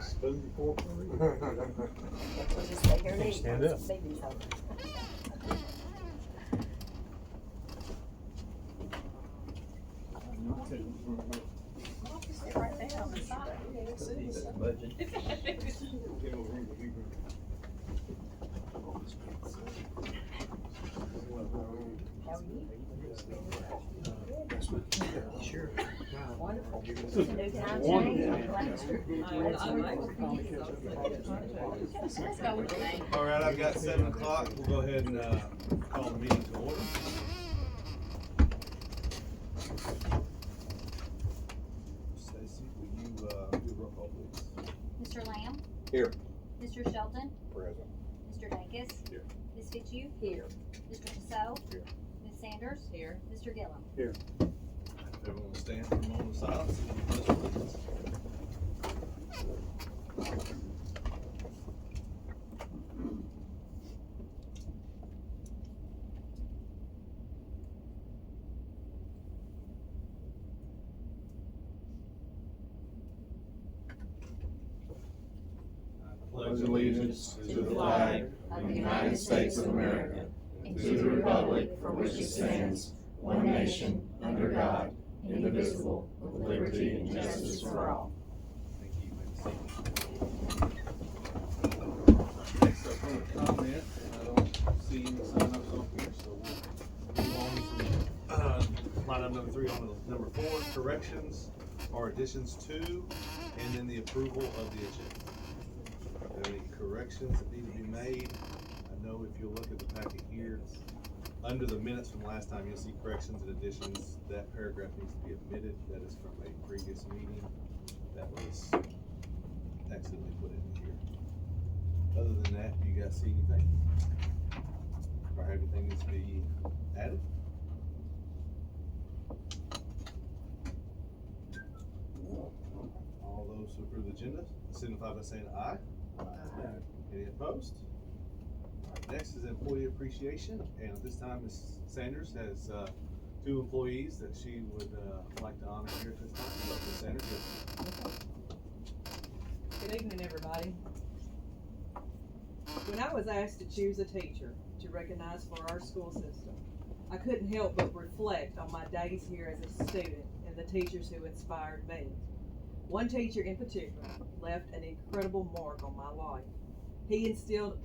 Spoon before. Just stay here and eat. Stand up. Baby's over. Stay right there on the side. How are you? Sure. Wonderful. No time change. Let's go with your name. All right, I've got 7 o'clock. We'll go ahead and call the meeting to order. Stacy, will you do a roll call, please? Mr. Lamb? Here. Mr. Shelton? Present. Mr. Dacus? Here. Ms. Fitzhugh? Here. Mr. Casso? Here. Ms. Sanders? Here. Mr. Gillum? Everyone will stand for a moment of silence. Pledge allegiance. I pledge allegiance to the flag of the United States of America and to the republic for which it stands, one nation, under God, indivisible, with liberty and justice for all. Thank you. Next up, public comment. I don't see any sign-ups on here, so we'll move on from line item number 3 on to number 4, corrections or additions to, and then the approval of the agenda. Are there any corrections that need to be made? I know if you look at the packet here, under the minutes from last time, you'll see corrections and additions. That paragraph needs to be omitted. That is from a previous meeting that was accidentally put in here. Other than that, do you guys see anything? Or anything needs to be added? All those who approve the agenda, signify by saying aye. Any opposed? All right, next is employee appreciation, and at this time, Ms. Sanders has 2 employees that she would like to honor here at this time. So, Ms. Sanders, yes. Good evening, everybody. When I was asked to choose a teacher to recognize for our school system, I couldn't help but reflect on my days here as a student and the teachers who inspired me. One teacher in particular left an incredible mark on my life. He instilled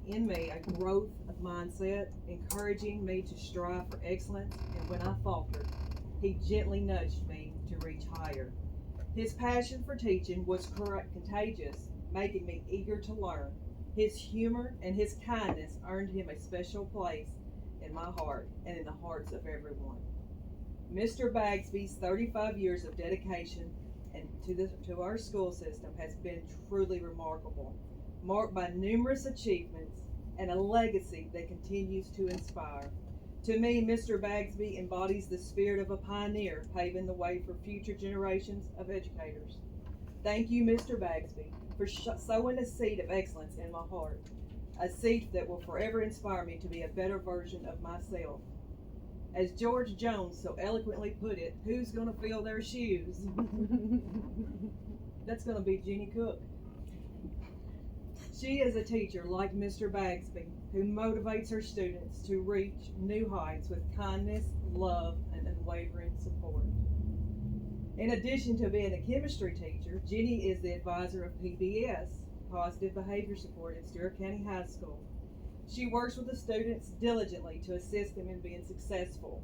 in me a growth of mindset, encouraging me to strive for excellence, and when I faltered, he gently nudged me to reach higher. His passion for teaching was contagious, making me eager to learn. His humor and his kindness earned him a special place in my heart and in the hearts of everyone. Mr. Bagsby's 35 years of dedication and to our school system has been truly remarkable, marked by numerous achievements and a legacy that continues to inspire. To me, Mr. Bagsby embodies the spirit of a pioneer, paving the way for future generations of educators. Thank you, Mr. Bagsby, for sowing a seed of excellence in my heart, a seed that will forever inspire me to be a better version of myself. As George Jones so eloquently put it, who's going to fill their shoes? That's going to be Jeannie Cook. She is a teacher like Mr. Bagsby who motivates her students to reach new heights with kindness, love, and unwavering support. In addition to being a chemistry teacher, Jenny is the advisor of PBS, Positive Behavior Support at Stewart County High School. She works with the students diligently to assist them in being successful.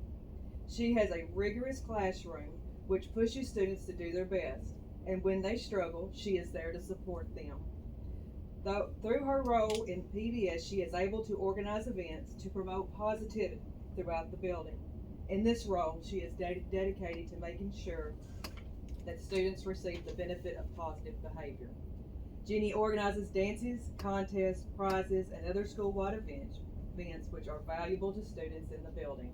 She has a rigorous classroom which pushes students to do their best, and when they struggle, she is there to support them. Through her role in PBS, she is able to organize events to promote positivity throughout the building. In this role, she is dedicated to making sure that students receive the benefit of positive behavior. Jenny organizes dances, contests, prizes, and other school-wide events which are valuable to students in the building.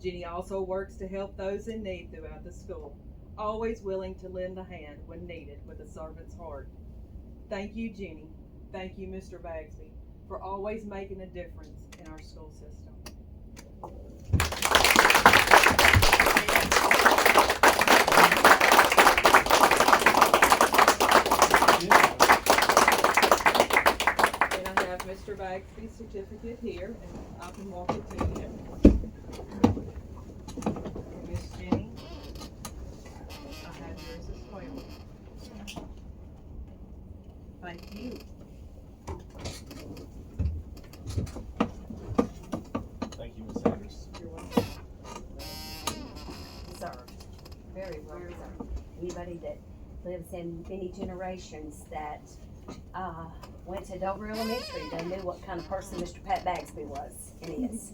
Jenny also works to help those in need throughout the school, always willing to lend a hand when needed with a servant's heart. Thank you, Jenny. Thank you, Mr. Bagsby, for always making a difference in our school system. Mr. Bagsby's certificate here, and I can walk it to you. And Miss Jenny, I have yours as well. Thank you. Thank you, Ms. Sanders. You're welcome. Deserved, very well deserved. Anybody that lives in many generations that, went to Dover Elementary, they knew what kind of person Mr. Pat Bagsby was and is,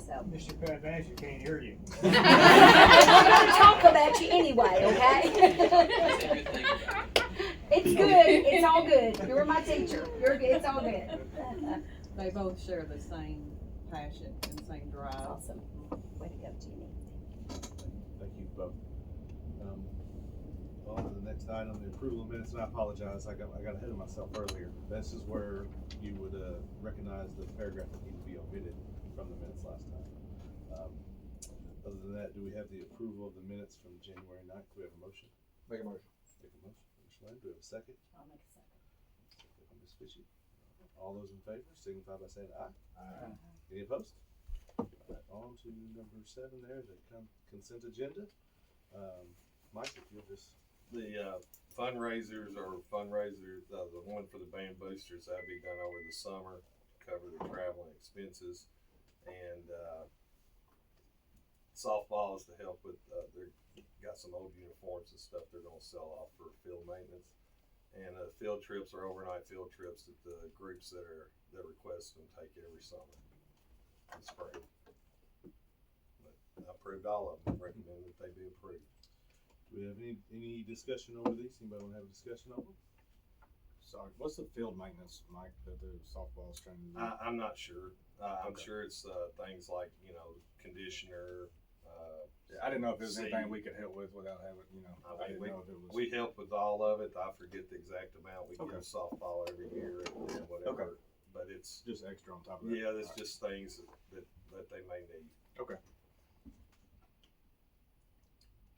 so. Mr. Pat Bass, you can't hear you. I'm gonna talk about you anyway, okay? It's good, it's all good, you were my teacher, you're good, it's all good. They both share the same passion and same drive. That's awesome, way to go, Jeannie. Thank you both. On to the next item, the approval of minutes, and I apologize, I got ahead of myself earlier. This is where you would recognize the paragraph that needed to be omitted from the minutes last time. Other than that, do we have the approval of the minutes from January 9th? Do we have a motion? Make a motion. Make a motion, Mr. Lane, do we have a second? I'll make a second. Second by Ms. Fishy. All those in favor, signify by saying aye. Aye. Any opposed? Alright, on to number 7 there, the consent agenda. Mike, if you'll just. The fundraisers, the one for the band boosters, that'd be done over the summer, cover the travel and expenses. And softball is to help with, they're got some old uniforms and stuff they're gonna sell off for field maintenance. And field trips are overnight field trips that the groups that request them take every summer in spring. But I approved all of them, recommend that they be approved. Do we have any discussion over these? Anybody wanna have a discussion over them? Sorry, what's the field maintenance, Mike, that the softball's trying to do? I'm not sure. I'm Okay. sure it's things like, conditioner. I didn't know if there was seed. anything we could help with without having, I didn't know if it was. We help with all of it. I forget the exact amount we Okay. give softball every year and whatever. Okay. But it's, Just extra on top of that? yeah, there's Alright. just things that they may need. Okay.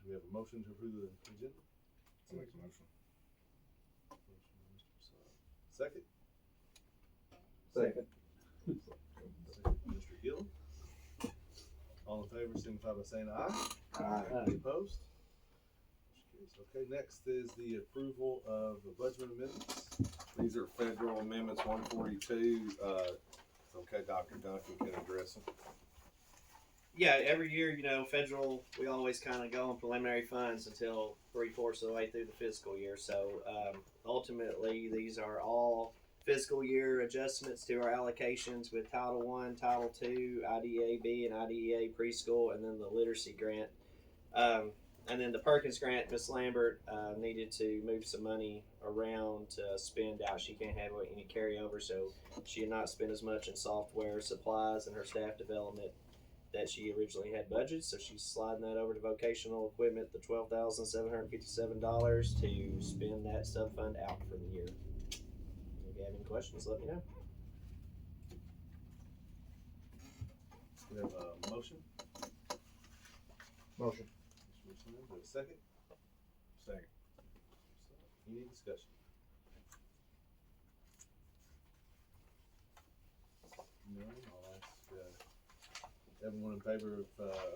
Do we have a motion to approve the agenda? I'll make a motion. Motion by Mr. Persad. Second? Second. Second by Mr. Gill. All in favor, signify by saying aye. Aye. Any opposed? Okay, next is the approval of the budget amendments. These are federal amendments 142. Okay, Dr. Duncan can address them. Yeah, every year, federal, we always kind of go on preliminary funds until 3/4 of the way through the fiscal year. So ultimately, these are all fiscal year adjustments to our allocations with Title I, Title II, IDEA-B, and IDEA preschool, and then the literacy grant. And then the Perkins grant, Miss Lambert needed to move some money around to spend out. She can't have any carryover, so she did not spend as much in software, supplies, and her staff development that she originally had budgeted. So she's sliding that over to vocational equipment, the $12,757 to spend that sub fund out for the year. If you have any questions, let me know. We have a motion. Motion. Mr. Richland, do we have a second? Second. Any discussion? No, I'll ask, everyone in favor of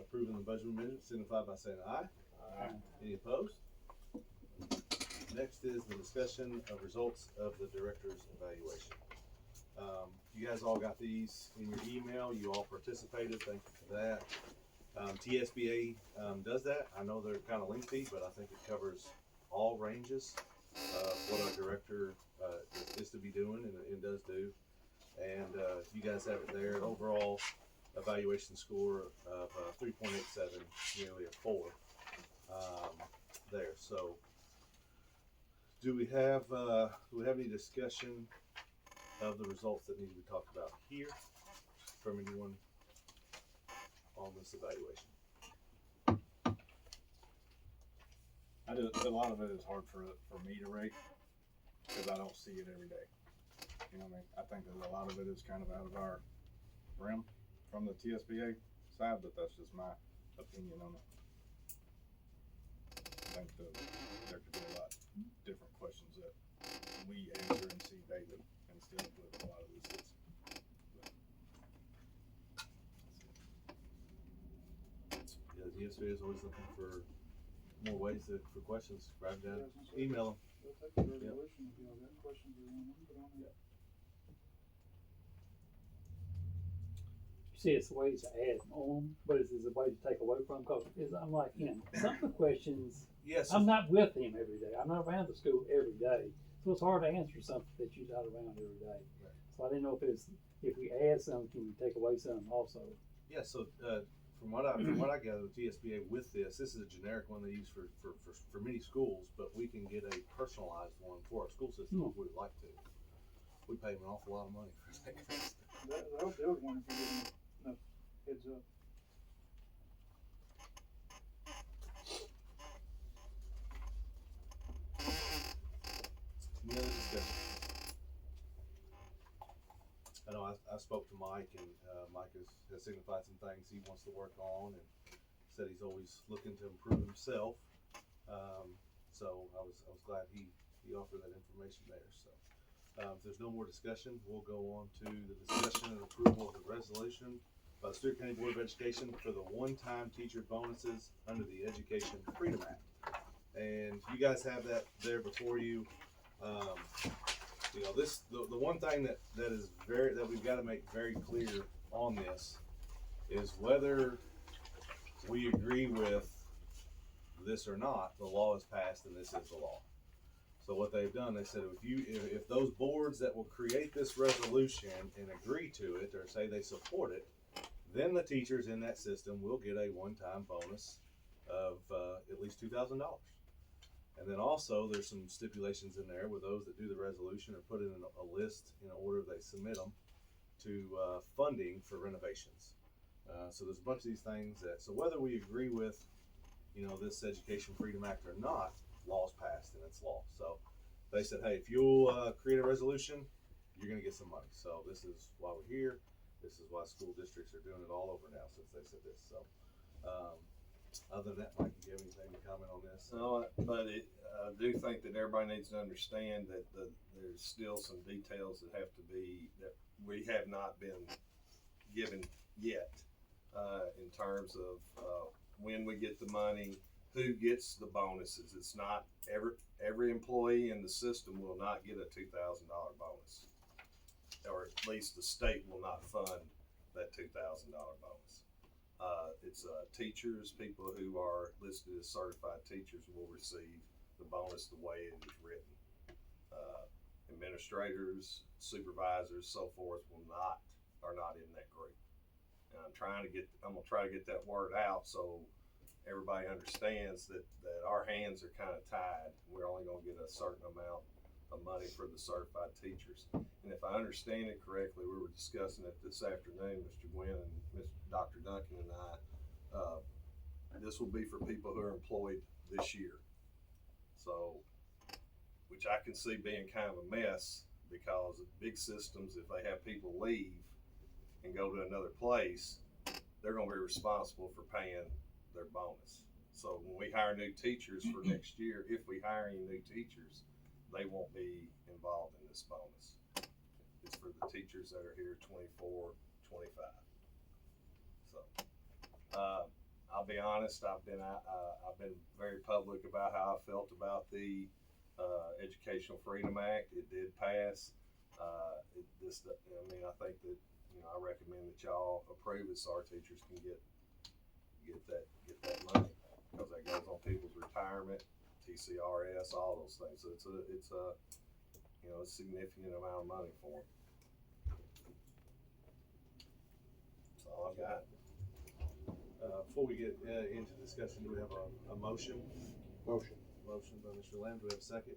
approving the budget amendment, signify by saying aye. Aye. Any opposed? Next is the discussion of results of the director's evaluation. You guys all got these in your email, you all participated, thank you for that. TSBA does that. I know they're kind of lengthy, but I think it covers all ranges of what our director is to be doing and does do. And you guys have it there. Overall evaluation score of 3.87, nearly a 4 there. So, do we have any discussion of the results that need to be talked about here from anyone on this evaluation? A lot of it is hard for me to rate because I don't see it every day. You know what I mean? I think that a lot of it is kind of out of our realm from the TSBA side, but that's just my opinion on it. I think there could be a lot different questions that we answer and see daily instead of what a lot of this is. GSB is always looking for more ways for questions, grab down, email We'll take the resolution if y'all got questions or anything, put on there. You see, it's ways to add on, but it's a way to take away from, cause I'm like him, some of the questions, them. Yes, I'm not with him every day, I'm not around the school every day, so it's hard to answer something that you're not around every day. Right. So I didn't know if we add some, can we take away some also? yeah, so, from what I gather with GSBA with this is a generic one they use for many schools, but we can get a personalized one for our school system if we'd like to. We pay them an awful lot of money for that kind of stuff. That'll build one if you give them enough heads up. Any other discussion? I know I spoke to Mike, and Mike has signified some things he wants to work on, and said he's always looking to improve himself. So I was glad he offered that information there. So if there's no more discussion, we'll go on to the discussion and approval of the resolution by the Stewart County Board of Education for the one-time teacher bonuses under the Education Freedom Act. And you guys have that there before you. You know, the one thing that we've got to make very clear on this is whether we agree with this or not, the law is passed and this is the law. So what they've done, they said if those boards that will create this resolution and agree to it or say they support it, then the teachers in that system will get a one-time bonus of at least $2,000. And then also there's some stipulations in there where those that do the resolution are put in a list in order they submit them to funding for renovations. So there's a bunch of these things so whether we agree with, you know, this Education Freedom Act or not, law's passed and it's law. So they said, hey, if you'll create a resolution, you're gonna get some money. So this is why we're here. This is why school districts are doing it all over now since they said this. So other than that, Mike, do you have anything to comment on this? No, but I do think that everybody needs to understand that there's still some details that have to be, that we have not been given yet, in terms of, when we get the money, who gets the bonuses. It's not, every employee in the system will not get a $2,000 bonus. Or at least the state will not fund that $2,000 bonus. It's teachers, people who are listed as certified teachers will receive the bonus the way it is written. Administrators, supervisors, so forth are not in that group. And I'm gonna try to get that word out so everybody understands that our hands are kind of tied. We're only gonna get a certain amount of money for the certified teachers. And if I understand it correctly, we were discussing it this afternoon, Mr. Gwynn and Dr. Duncan and I, this will be for people who are employed this year. So, which I can see being kind of a mess, because big systems, if they have people leave and go to another place, they're gonna be responsible for paying their bonus. So when we hire new teachers for next year, if we hire any new teachers, they won't be involved in this bonus. It's for the teachers that are here 24, 25. So, I'll be honest, I've been very public about how I felt about the Educational Freedom Act. It did pass. I think that, I recommend that y'all approve it so our teachers can get that money, because that goes on people's retirement, TCRS, all those things. So it's a significant amount of money for them. That's all I've got. Before we get into discussion, do we have a motion? Motion. Motion by Mr. Lamb. Do we have a second?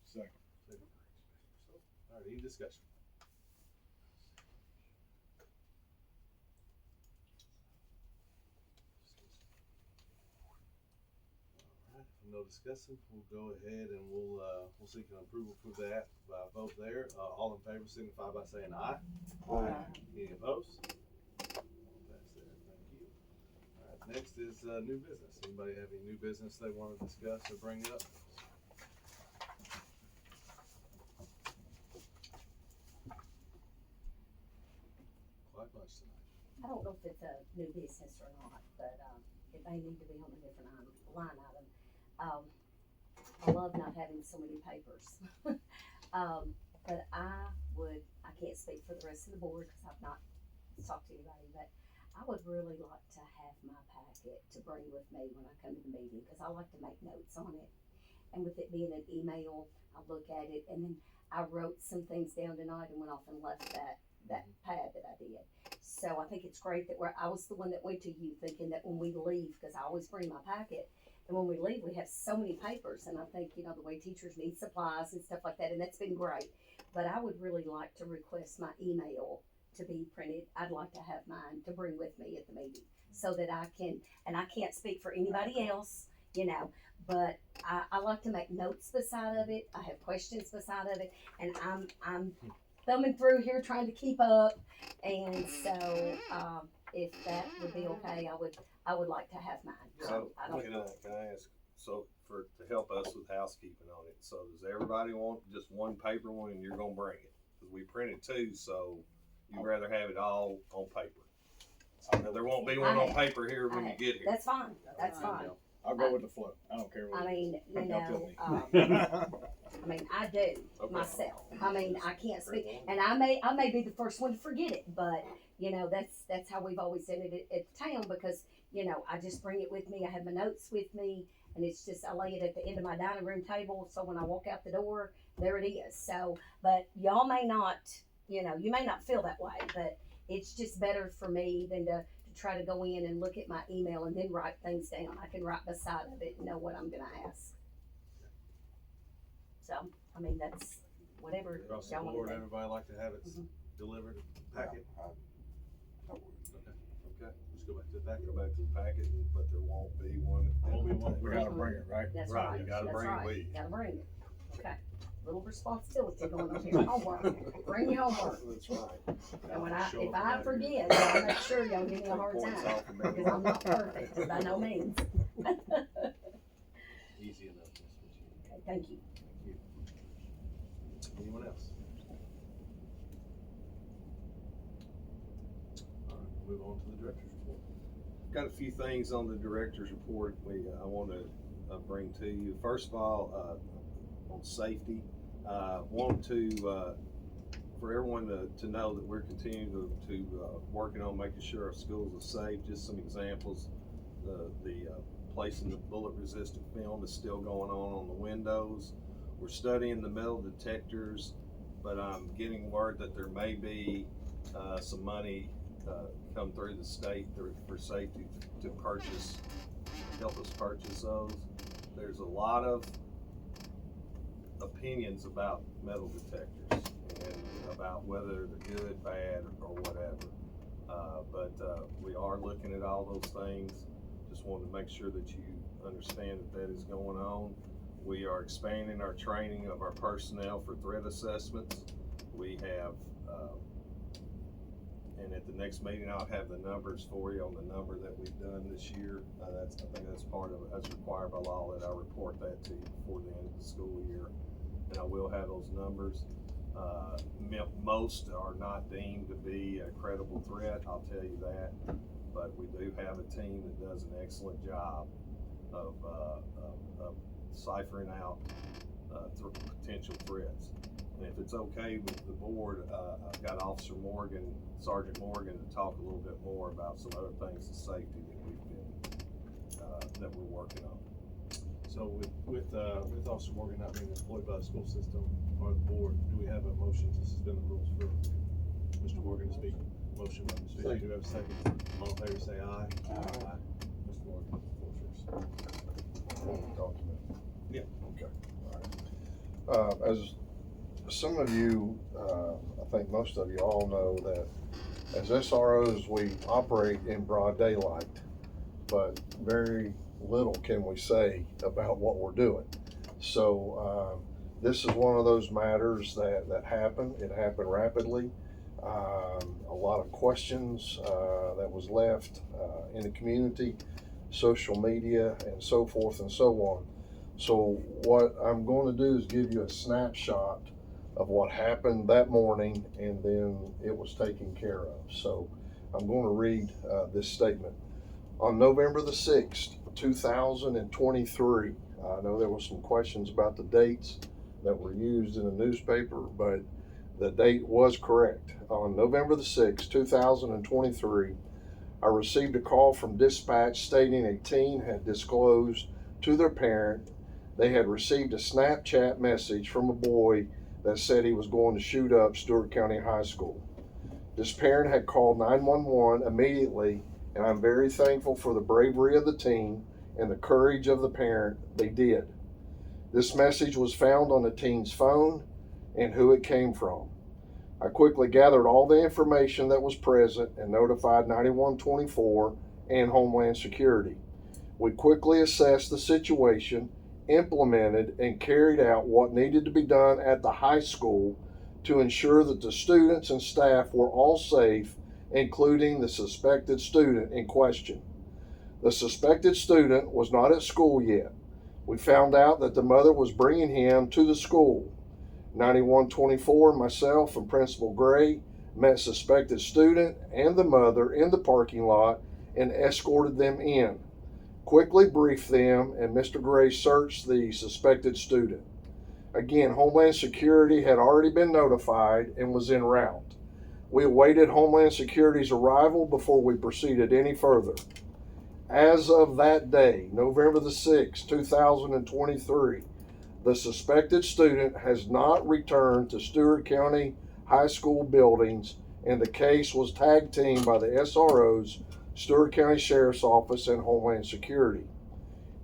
Second. All right, any discussion? All right, no discussing. We'll go ahead and we'll seek an approval for that by vote there. All in favor signify by saying aye. Aye. Any opposed? That's there. Thank you. All right, next is new business. Anybody have any new business they want to discuss or bring up? Quite much tonight. I don't know if it's a new business or not, but, it may need to be on a different line item. I love not having so many papers. But I can't speak for the rest of the board, cause I've not talked to anybody, but I would really like to have my packet to bring with me when I come to the meeting, cause I like to make notes on it. And with it being an email, I look at it, and then I wrote some things down tonight and went off and left that pad that I did. So I think it's great that I was the one that went to you thinking that when we leave, cause I always bring my packet, and when we leave, we have so many papers, and I think, you know, the way teachers need supplies and stuff like that, and that's been great. But I would really like to request my email to be printed. I'd like to have mine to bring with me at the meeting, so that I can, and I can't speak for anybody else, you know, but I like to make notes beside of it. I have questions beside of it, and I'm thumbing through here trying to keep up, and so, if that would be okay, I would like to have mine. So, I don't, can I ask, so to help us with housekeeping on it, so does everybody want just one paper one and you're gonna bring it? Cause we printed two, so you'd rather have it all on paper. Now, there won't be one on paper here when you get here. that's fine, that's fine. I'll go with the flow. I don't care what I it mean, you Y'all tell know, me. I mean, I do Okay. myself. I mean, I can't speak, and I may be the first one to forget it, but, you know, that's how we've always done it at the town, because, you know, I just bring it with me, I have my notes with me, and it's just, I lay it at the end of my dining room table, so when I walk out the door, there it is. So, but y'all may not, you know, you may not feel that way, but it's just better for me than to try to go in and look at my email and then write things down. I can write beside of it and know what I'm gonna ask. So, I mean, that's whatever Across the y'all board, wanna do. everybody like to have it Mhm. delivered, packet. Okay, Okay, let's go back to the packet. go back to the packet, but there won't be one. Won't be one. We gotta bring it, right? That's Right, right, you gotta that's bring it right. with you. Gotta bring it. Okay, little responsibility going on here, homework, bring your homework. That's right. And when Show if up I and forget, I'll make sure y'all give me a hard Points time, off of me. because I'm not perfect, by no means. Easy enough, Ms. Richie. Okay, thank you. Thank you. Anyone else? All right, move on to the director's report. Got a few things on the director's report I want to bring to you. First of all, on safety, want to for everyone to know that we're continuing to working on making sure our schools are safe. Just some examples: the placing the bullet resistant film is still going on the windows. We're studying the metal detectors, but I'm getting word that there may be some money come through the state for safety to help us purchase those. There's a lot of opinions about metal detectors and about whether they're good, bad, or whatever. But we are looking at all those things. Just wanted to make sure that you understand that is going on. We are expanding our training of our personnel for threat assessments. We have, and at the next meeting, I'll have the numbers for you on the number that we've done this year. I think that's part of it. That's required by law that I report that to you before the end of the school year. And I will have those numbers. Most are not deemed to be a credible threat, I'll tell you that. But we do have a team that does an excellent job of ciphering out potential threats. And if it's okay with the board, I've got Officer Morgan, Sergeant Morgan, to talk a little bit more about some other things of safety that we've been that we're working on. So with Officer Morgan not being employed by the school system or the board, do we have a motion to suspend the rules for Mr. Morgan to speak? Motion by Ms. Fisher, do we have a second? All in favor say aye. Aye. Mr. Morgan, floor is yours. Yeah. Okay. All right. As some of you, I think most of you all know that as SROs, we operate in broad daylight, but very little can we say about what we're doing. So this is one of those matters that happened. It happened rapidly. A lot of questions that was left in the community, social media, and so forth and so on. So what I'm going to do is give you a snapshot of what happened that morning, and then it was taken care of. So I'm going to read this statement. On November the 6th, 2023, I know there were some questions about the dates that were used in the newspaper, but the date was correct. On November the 6th, 2023, I received a call from dispatch stating a teen had disclosed to their parent they had received a Snapchat message from a boy that said he was going to shoot up Stewart County High School. This parent had called 911 immediately, and I'm very thankful for the bravery of the teen and the courage of the parent. They did. This message was found on the teen's phone and who it came from. I quickly gathered all the information that was present and notified 9124 and Homeland Security. We quickly assessed the situation, implemented and carried out what needed to be done at the high school to ensure that the students and staff were all safe, including the suspected student in question. The suspected student was not at school yet. We found out that the mother was bringing him to the school. 9124, myself and Principal Gray met suspected student and the mother in the parking lot and escorted them in. Quickly briefed them, and Mr. Gray searched the suspected student. Again, Homeland Security had already been notified and was en route. We awaited Homeland Security's arrival before we proceeded any further. As of that day, November the 6th, 2023, the suspected student has not returned to Stewart County High School buildings, and the case was tag teamed by the SROs, Stewart County Sheriff's Office, and Homeland Security.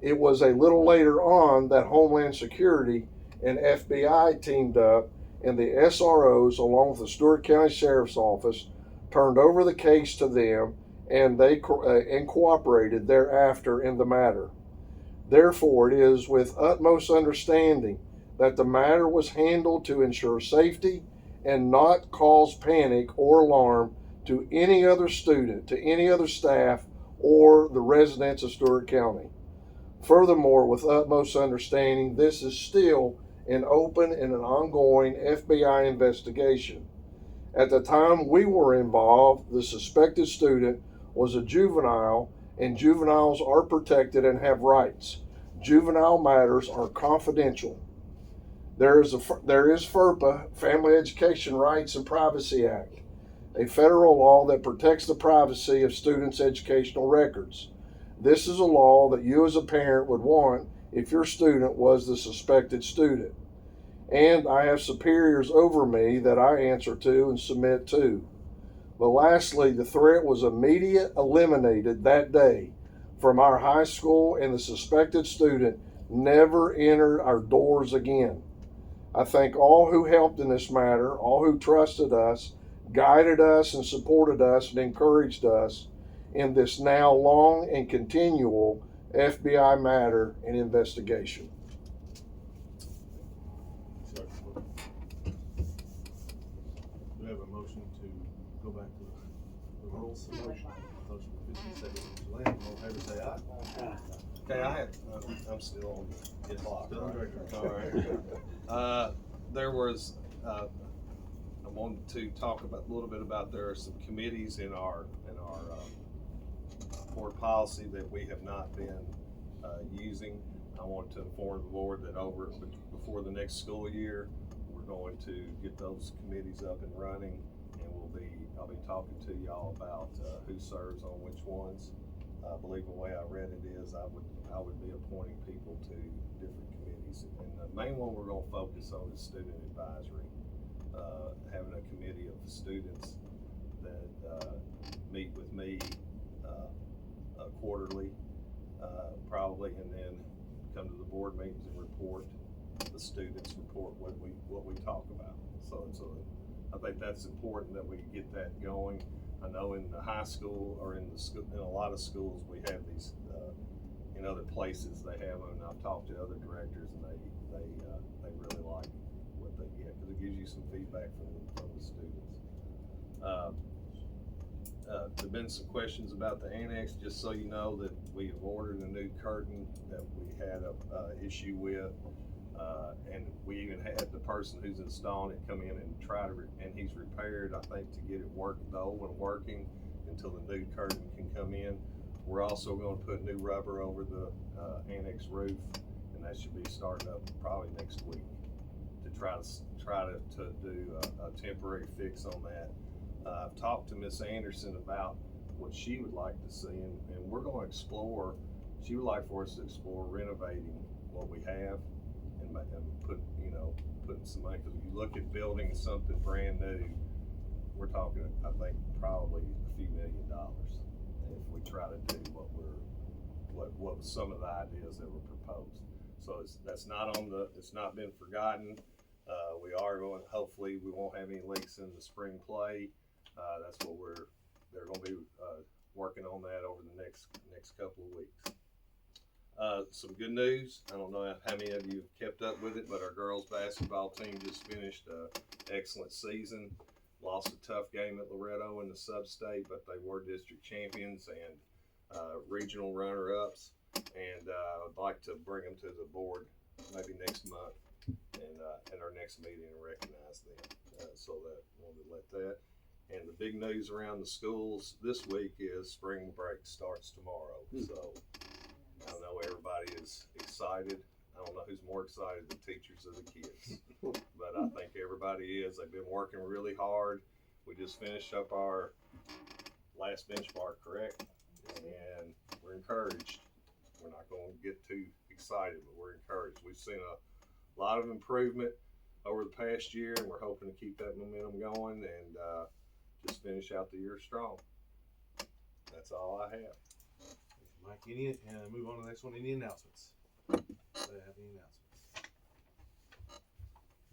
It was a little later on that Homeland Security and FBI teamed up, and the SROs, along with the Stewart County Sheriff's Office, turned over the case to them, and they cooperated thereafter in the matter. Therefore, it is with utmost understanding that the matter was handled to ensure safety and not cause panic or alarm to any other student, to any other staff, or the residents of Stewart County. Furthermore, with utmost understanding, this is still an open and an ongoing FBI investigation. At the time we were involved, the suspected student was a juvenile, and juveniles are protected and have rights. Juvenile matters are confidential. There is FERPA, Family Education Rights and Privacy Act, a federal law that protects the privacy of students' educational records. This is a law that you as a parent would want if your student was the suspected student. And I have superiors over me that I answer to and submit to. But lastly, the threat was immediately eliminated that day from our high school, and the suspected student never entered our doors again. I thank all who helped in this matter, all who trusted us, guided us and supported us and encouraged us in this now long and continual FBI matter and investigation. Do we have a motion to go back to the rules? Motion for 50 seconds. All in favor say aye. Okay, I'm still on the clock. Still on director. All right. There was, I wanted to talk a little bit about, there are some committees in our board policy that we have not been using. I want to inform the board that before the next school year, we're going to get those committees up and running, and I'll be talking to y'all about who serves on which ones. I believe the way I read it is I would be appointing people to different committees, and the main one we're going to focus on is student advisory. Having a committee of students that meet with me quarterly, probably, and then come to the board meetings and report. The students report what we talk about. So I think that's important that we get that going. I know in the high school or in a lot of schools we have these in other places they have them, and I've talked to other directors and they really like what they get because it gives you some feedback from the students. There've been some questions about the annex. Just so you know that we have ordered a new curtain that we had a issue with, and we even had the person who's installing it come in and and he's repaired, I think, to get it the old one working, until the new curtain can come in. We're also gonna put new rubber over the, annex roof, and that should be starting up probably next week to try to do a temporary fix on that. I've talked to Miss Anderson about what she would like to see, and we're gonna explore, she would like for us to explore renovating what we have and put, putting some money, cause if you look at building something brand new, we're talking, I think, probably a few $1 million. If we try to do what some of the ideas that were proposed. So that's not it's not been forgotten. We are going, hopefully we won't have any leaks in the spring play. That's what they're gonna be, working on that over the next couple of weeks. Some good news, I don't know how many of you have kept up with it, but our girls basketball team just finished an excellent season. Lost a tough game at Loretto in the sub-state, but they were district champions and regional runner-ups. And I'd like to bring them to the board maybe next month and at our next meeting and recognize them. So that wanted to let that. And the big news around the schools this week is spring break starts tomorrow. So I know everybody is excited. I don't know who's more excited, the teachers or the kids. But I think everybody is. They've been working really hard. We just finished up our last benchmark, correct? And we're encouraged. We're not going to get too excited, but we're encouraged. We've seen a lot of improvement over the past year, and we're hoping to keep that momentum going and just finish out the year strong. That's all I have. Mike, move on to the next one. Any announcements? Do they have any announcements?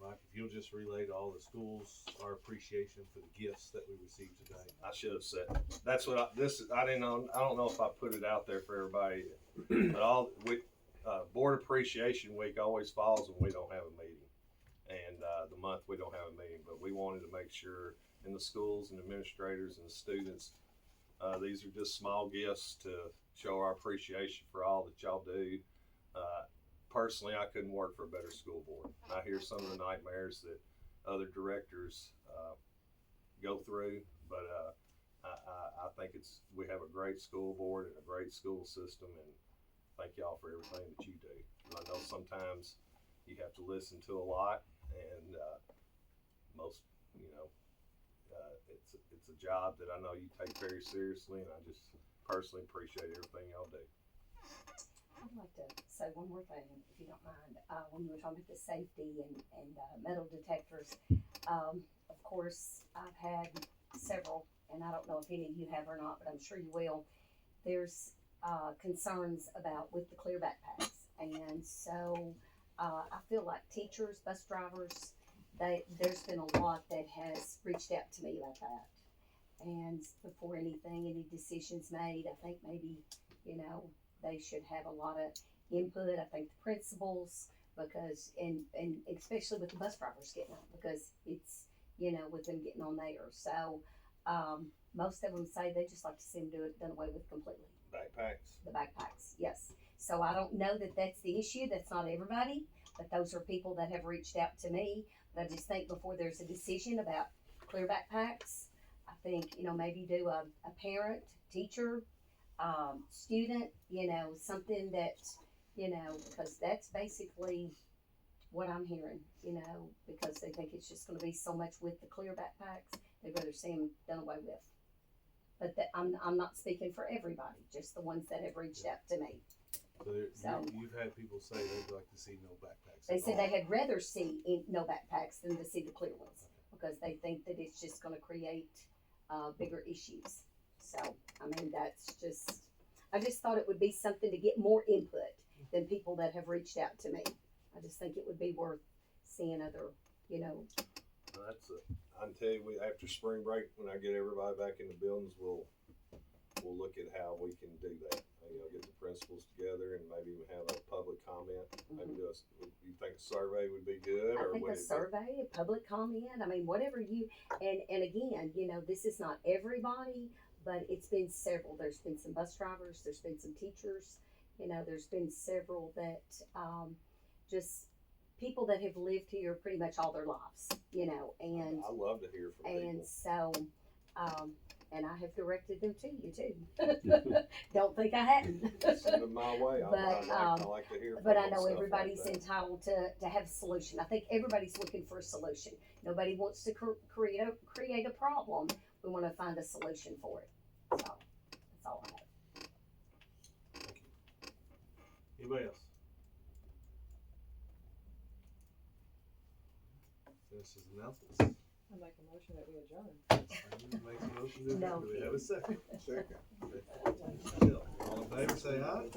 Mike, if you'll just relay to all the schools our appreciation for the gifts that we received today. I should have said that's what I didn't know. I don't know if I put it out there for everybody, but Board Appreciation Week always falls when we don't have a meeting, and the month we don't have a meeting. But we wanted to make sure in the schools and administrators and the students, these are just small gifts to show our appreciation for all that y'all do. Personally, I couldn't work for a better school board. I hear some of the nightmares that other directors go through, but I think we have a great school board and a great school system, and thank y'all for everything that you do. I know sometimes you have to listen to a lot, and it's a job that I know you take very seriously, and I just personally appreciate everything y'all do. I'd like to say one more thing, if you don't mind. When you were talking about the safety and metal detectors, of course, I've had several, and I don't know if any of you have or not, but I'm sure you will. There's concerns about with the clear backpacks, and so I feel like teachers, bus drivers, there's been a lot that has reached out to me like that. And before any decisions made, I think maybe, they should have a lot of input. I think the principals, because, and especially with the bus drivers getting on, because it's, with them getting on there. So, most of them say they just like to see them done away with completely. Backpacks. The backpacks, yes. So I don't know that that's the issue. That's not everybody, but those are people that have reached out to me. But I just think before there's a decision about clear backpacks, I think, maybe do a parent, teacher, student, something that, because that's basically what I'm hearing, because they think it's just going to be so much with the clear backpacks, they'd rather see them done away with. But I'm not speaking for everybody, just the ones that have reached out to me. So you've had people say they'd like to see no backpacks. They said they had rather see no backpacks than to see the clear ones, because they think that it's just going to create bigger issues. So, I just thought it would be something to get more input than people that have reached out to me. I just think it would be worth seeing other, I can tell you, after spring break, when I get everybody back in the buildings, we'll look at how we can do that. Get the principals together and maybe even have a public comment. Maybe you think a survey would be good? I think a survey, a public comment, whatever and again, this is not everybody, but it's been several. There's been some bus drivers, there's been some teachers, there's been several that, just people that have lived here pretty much all their lives, and I love to hear from people. And so, and I have directed them to you too. Don't think I hadn't. Send them my way. I like to hear. But from I know stuff like everybody's that. entitled to have a solution. I think everybody's looking for a solution. Nobody wants to create a problem. We want to find a solution for it. So that's all I have. Anybody else? Finish his announcements. I make a motion that we adjourn. Makes a motion to No. adjourn. Do we have a second? Second. All in favor, say aye.